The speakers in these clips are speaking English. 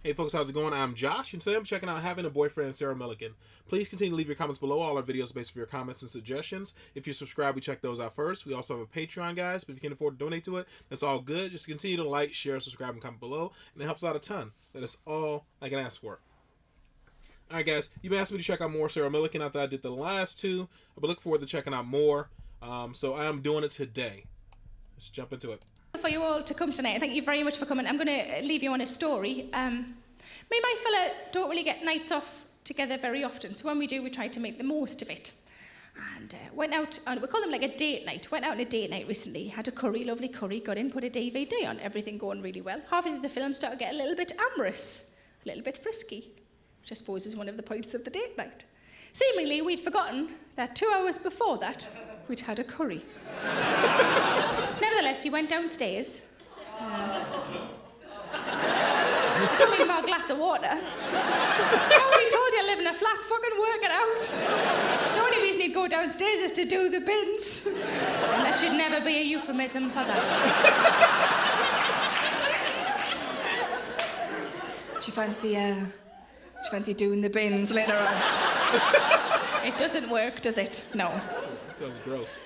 Hey folks, how's it going? I'm Josh, and today I'm checking out Having a Boyfriend, Sarah Millican. Please continue to leave your comments below. All our videos are based on your comments and suggestions. If you subscribe, we check those out first. We also have a Patreon, guys, but if you can afford to donate to it, that's all good. Just continue to like, share, subscribe, and comment below, and it helps out a ton. That is all I can ask for. Alright guys, you've been asking me to check out more Sarah Millican. I thought I did the last two. I've been looking forward to checking out more, so I am doing it today. Let's jump into it. For you all to come tonight. Thank you very much for coming. I'm going to leave you on a story. Me and my fella don't really get nights off together very often, so when we do, we try to make the most of it. And went out on, we call them like a date night. Went out on a date night recently, had a curry, lovely curry, got in, put a DVD on, everything going really well. Halfway through the film started to get a little bit amorous, a little bit frisky, which I suppose is one of the points of the date night. Seemingly, we'd forgotten that 2 hours before that, we'd had a curry. Nevertheless, he went downstairs. Took me for a glass of water. I already told you I live in a flat, fucking work it out. The only reason he'd go downstairs is to do the bins. And that should never be a euphemism for that. Do you fancy doing the bins later on? It doesn't work, does it? No. That sounds gross.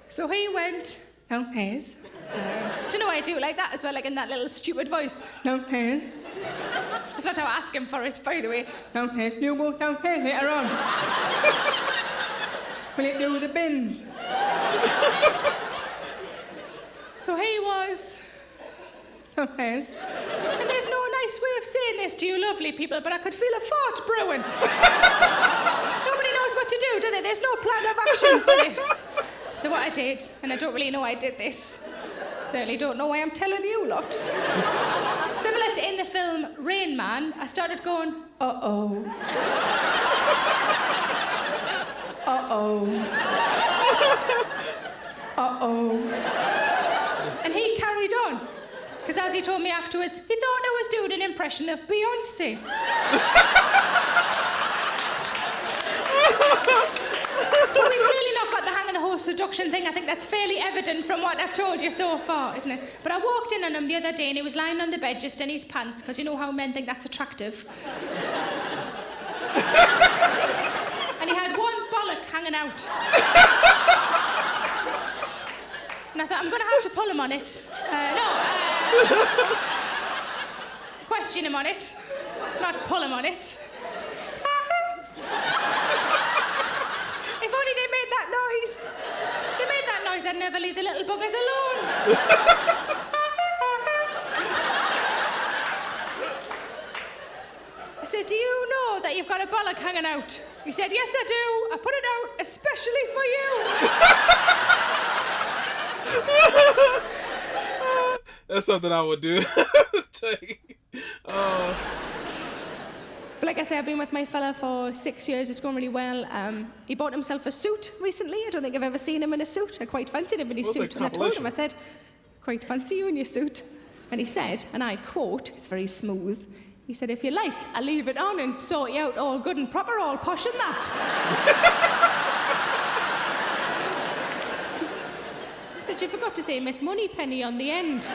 So he went, no, Hayes. Do you know I do like that as well, like in that little stupid voice? No, Hayes. That's not how I ask him for it, by the way. No, Hayes, you go downstairs later on. Will you do the bin? So he was, no, Hayes. And there's no nice way of saying this to you lovely people, but I could feel a fart brewing. Nobody knows what to do they? There's no plan of action for this. So what I did, and I don't really know I did this, certainly don't know why I'm telling you lot. Similar to in the film Rain Man, I started going, uh-oh. Uh-oh. Uh-oh. And he carried on, because as he told me afterwards, he thought I was doing an impression of Beyonce. But we've really not got the hang of the whole seduction thing. I think that's fairly evident from what I've told you so far, isn't it? But I walked in on him the other day and he was lying on the bed just in his pants, because you know how men think that's attractive. And he had one bollock hanging out. And I thought, I'm going to have to pull him on it. Question him on it, not pull him on it. I'd never leave the little buggers alone. I said, do you know that you've got a bollock hanging out? He said, yes, I do. I put it out especially for you. That's something I would do. But like I say, I've been with my fella for 6 years. It's going really well. He bought himself a suit recently. I don't think I've ever seen him in a suit. I quite fancied him in his suit. And I told him, I said, quite fancy you in your suit. And he said, and I quote, it's very smooth, he said, if you like, I'll leave it on and sort you out all good and proper, all posh and that. I said, you forgot to say Miss Moneypenny on the end.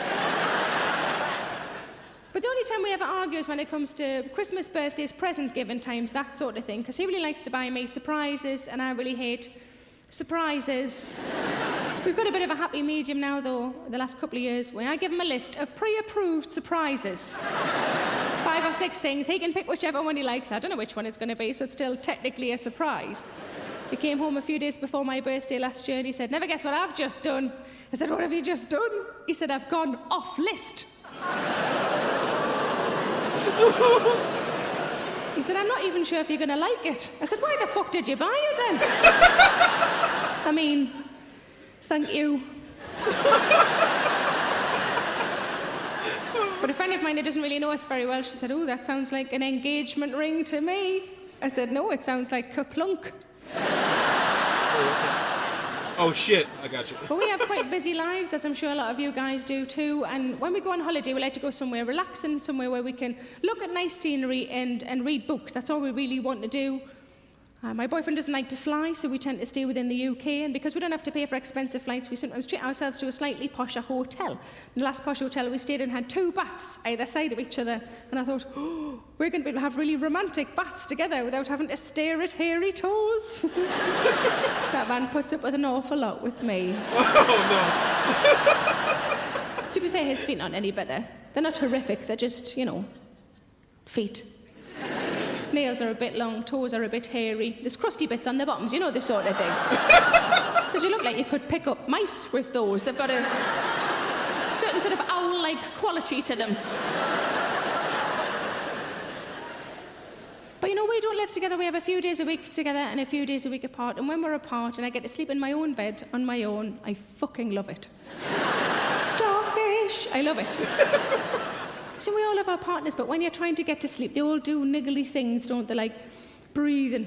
But the only time we ever argue is when it comes to Christmas, birthdays, present giving times, that sort of thing, because he really likes to buy me surprises, and I really hate surprises. We've got a bit of a happy medium now, though, the last couple of years, where I give him a list of pre-approved surprises. 5 or 6 things. He can pick whichever one he likes. I don't know which one it's going to be, so it's still technically a surprise. He came home a few days before my birthday last year, and he said, never guess what I've just done. I said, what have you just done? He said, I've gone off list. He said, I'm not even sure if you're going to like it. I said, why the fuck did you buy it then? I mean, thank you. But a friend of mine who doesn't really know us very well, she said, oh, that sounds like an engagement ring to me. I said, no, it sounds like kaplunk. Oh, shit, I got you. But we have quite busy lives, as I'm sure a lot of you guys do too, and when we go on holiday, we like to go somewhere relaxing, somewhere where we can look at nice scenery and read books. That's all we really want to do. My boyfriend doesn't like to fly, so we tend to stay within the UK, and because we don't have to pay for expensive flights, we sometimes treat ourselves to a slightly posher hotel. The last posh hotel we stayed in had 2 baths either side of each other, and I thought, oh, we're going to be able to have really romantic baths together without having to stare at hairy toes. That man puts up with an awful lot with me. Oh, no. To be fair, his feet aren't any better. They're not horrific, they're just, feet. Nails are a bit long, toes are a bit hairy. There's crusty bits on the bottoms, this sort of thing. So you look like you could pick up mice with those. They've got a certain sort of owl-like quality to them. But we don't live together. We have a few days a week together and a few days a week apart. And when we're apart and I get to sleep in my own bed on my own, I fucking love it. Starfish! I love it. So we all have our partners, but when you're trying to get to sleep, they all do niggly things, don't they? Like breathing.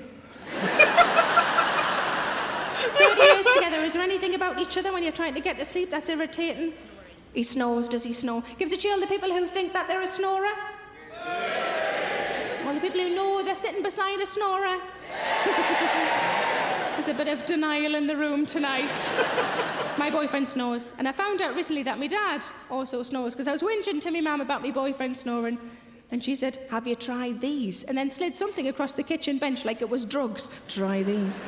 30 years together, is there anything about each other when you're trying to get to sleep that's irritating? He snores, does he snore? Gives a chill to people who think that they're a snorer? Well, the people who know they're sitting beside a snorer? There's a bit of denial in the room tonight. My boyfriend snores, and I found out recently that my dad also snores, because I was whinging to my mum about my boyfriend snoring, and she said, have you tried these? And then slid something across the kitchen bench like it was drugs. Try these.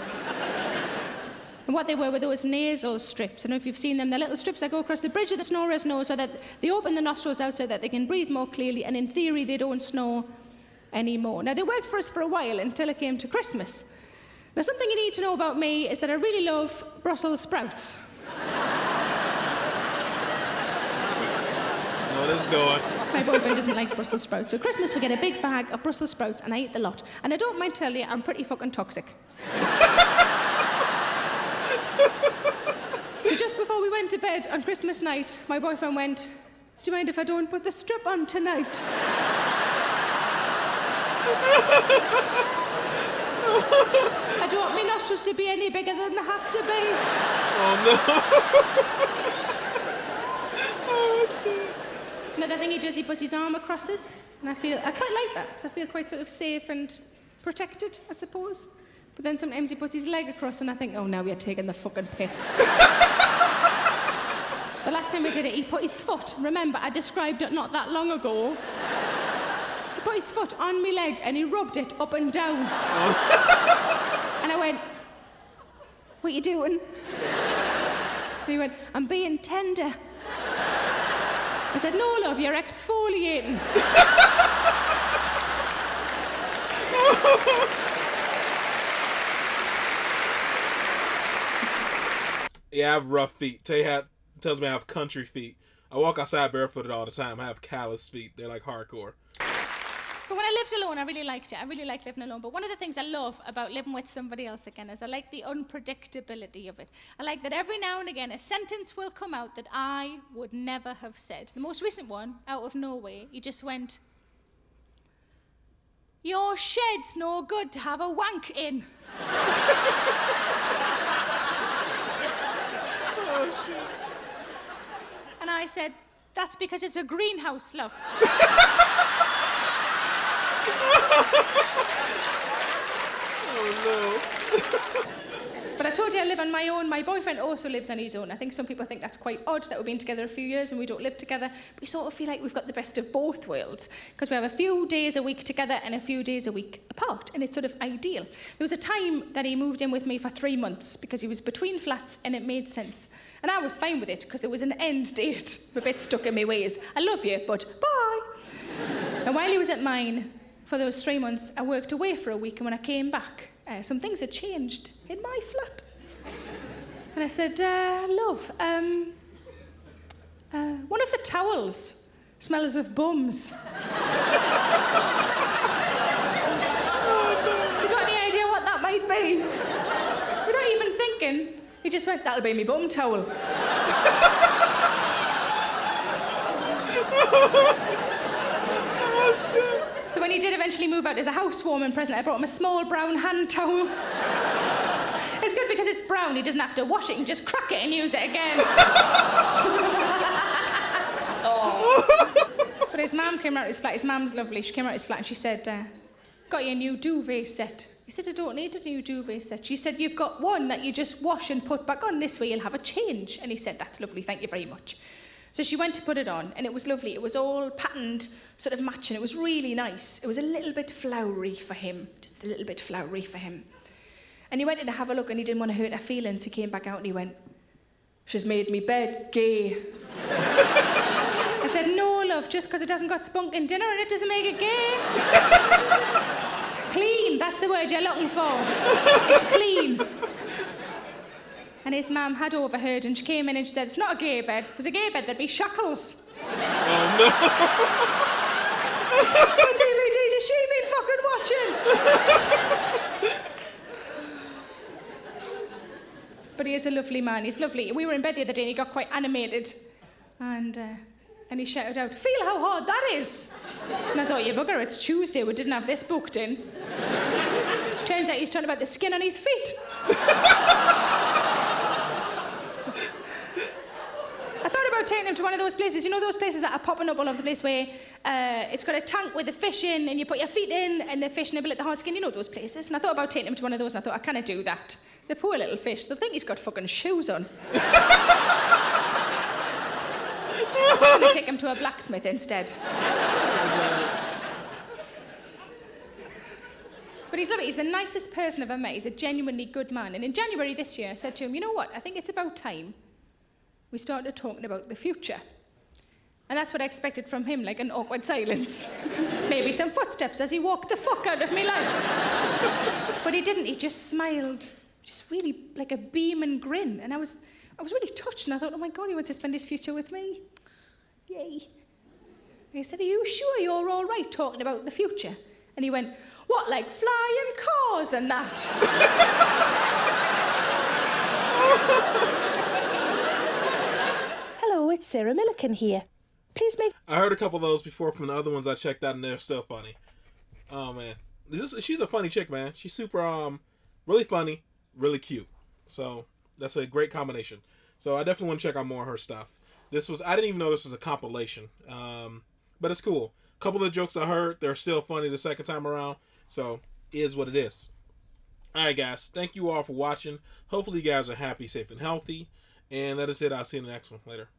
And what they were those nasal strips. I don't know if you've seen them. They're little strips that go across the bridge of the snorer's nose so that they open the nostrils out so that they can breathe more clearly, and in theory they don't snore anymore. Now, they worked for us for a while until it came to Christmas. Now, something you need to know about me is that I really love Brussels sprouts. No, let's go. My boyfriend doesn't like Brussels sprouts. So at Christmas, we get a big bag of Brussels sprouts, and I eat the lot. And I don't mind telling you, I'm pretty fucking toxic. So just before we went to bed on Christmas night, my boyfriend went, do you mind if I don't put the strip on tonight? I don't want my nostrils to be any bigger than they have to be. Oh, no. Oh, shit. Another thing he does, he puts his arm across us, and I quite like that, because I feel quite sort of safe and protected, I suppose. But then sometimes he puts his leg across, and I think, oh, now you're taking the fucking piss. The last time we did it, he put his foot, remember, I described it not that long ago. He put his foot on my leg, and he rubbed it up and down. And I went, what are you doing? And he went, I'm being tender. I said, no, love, you're exfoliating. Yeah, I have rough feet. Tay tells me I have country feet. I walk outside barefooted all the time. I have callous feet. They're like hardcore. But when I lived alone, I really liked it. I really liked living alone. But one of the things I love about living with somebody else again is I like the unpredictability of it. I like that every now and again a sentence will come out that I would never have said. The most recent one, out of nowhere, he just went, your shed's no good to have a wank in. Oh, shit. And I said, that's because it's a greenhouse, love. Oh, no. But I told you I live on my own. My boyfriend also lives on his own. I think some people think that's quite odd that we've been together a few years and we don't live together. But we sort of feel like we've got the best of both worlds because we have a few days a week together and a few days a week apart. And it's sort of ideal. There was a time that he moved in with me for 3 months because he was between flats and it made sense. And I was fine with it because there was an end date. I'm a bit stuck in my ways. I love you, but bye. And while he was at mine, for those 3 months, I worked away for a week. And when I came back, some things had changed in my flat. And I said, love, one of the towels smells of bums. You got any idea what that might be? Without even thinking, he just went, that'll be me bum towel. Oh, shit. So when he did eventually move out as a housewarming present, I brought him a small brown hand towel. It's good because it's brown, he doesn't have to wash it, he can just crack it and use it again. Oh. But his mum came out his flat, his mum's lovely, she came out his flat and she said, got you a new duvet set. He said, I don't need a new duvet set. She said, you've got one that you just wash and put back on. This way you'll have a change. And he said, that's lovely, thank you very much. So she went to put it on, and it was lovely. It was all patterned, sort of matching. It was really nice. It was a little bit flowery for him, just a little bit flowery for him. And he went in to have a look, and he didn't want to hurt her feelings. He came back out, and he went, she's made me bed gay. I said, no, love, just because it hasn't got spunk in dinner and it doesn't make it gay. Clean, that's the word you're looking for. It's clean. And his mum had overheard, and she came in and she said, it's not a gay bed. If it was a gay bed, there'd be shackles. Oh, no. What DVDs has she been fucking watching? But he is a lovely man. He's lovely. We were in bed the other day, and he got quite animated. And he shouted out, feel how hard that is. And I thought, you bugger, it's Tuesday. We didn't have this booked in. Turns out he's talking about the skin on his feet. I thought about taking him to one of those places, you know those places that are popping up all over the place where it's got a tank with the fish in and you put your feet in and the fish nibble at the hard skin, you know those places? And I thought about taking him to one of those, and I thought, I can't do that. The poor little fish, they'll think he's got fucking shoes on. I'm going to take him to a blacksmith instead. But he's lovely. He's the nicest person I've ever met. He's a genuinely good man. And in January this year, I said to him, you know what? I think it's about time we started talking about the future. And that's what I expected from him, like an awkward silence. Maybe some footsteps as he walked the fuck out of me life. But he didn't. He just smiled. Just really like a beam and grin. And I was really touched, and I thought, oh my God, he wants to spend his future with me. Yay. And I said, are you sure you're all right talking about the future? And he went, what, like flying cars and that? Hello, it's Sarah Millican here. Please make... I heard a couple of those before from the other ones I checked out, and they're still funny. Oh, man. She's a funny chick, man. She's super, really funny, really cute. So that's a great combination. So I definitely want to check out more of her stuff. I didn't even know this was a compilation. But it's cool. A couple of the jokes I heard, they're still funny the second time around. So it is what it is. Alright guys, thank you all for watching. Hopefully you guys are happy, safe, and healthy. And that is it. I'll see you in the next one. Later.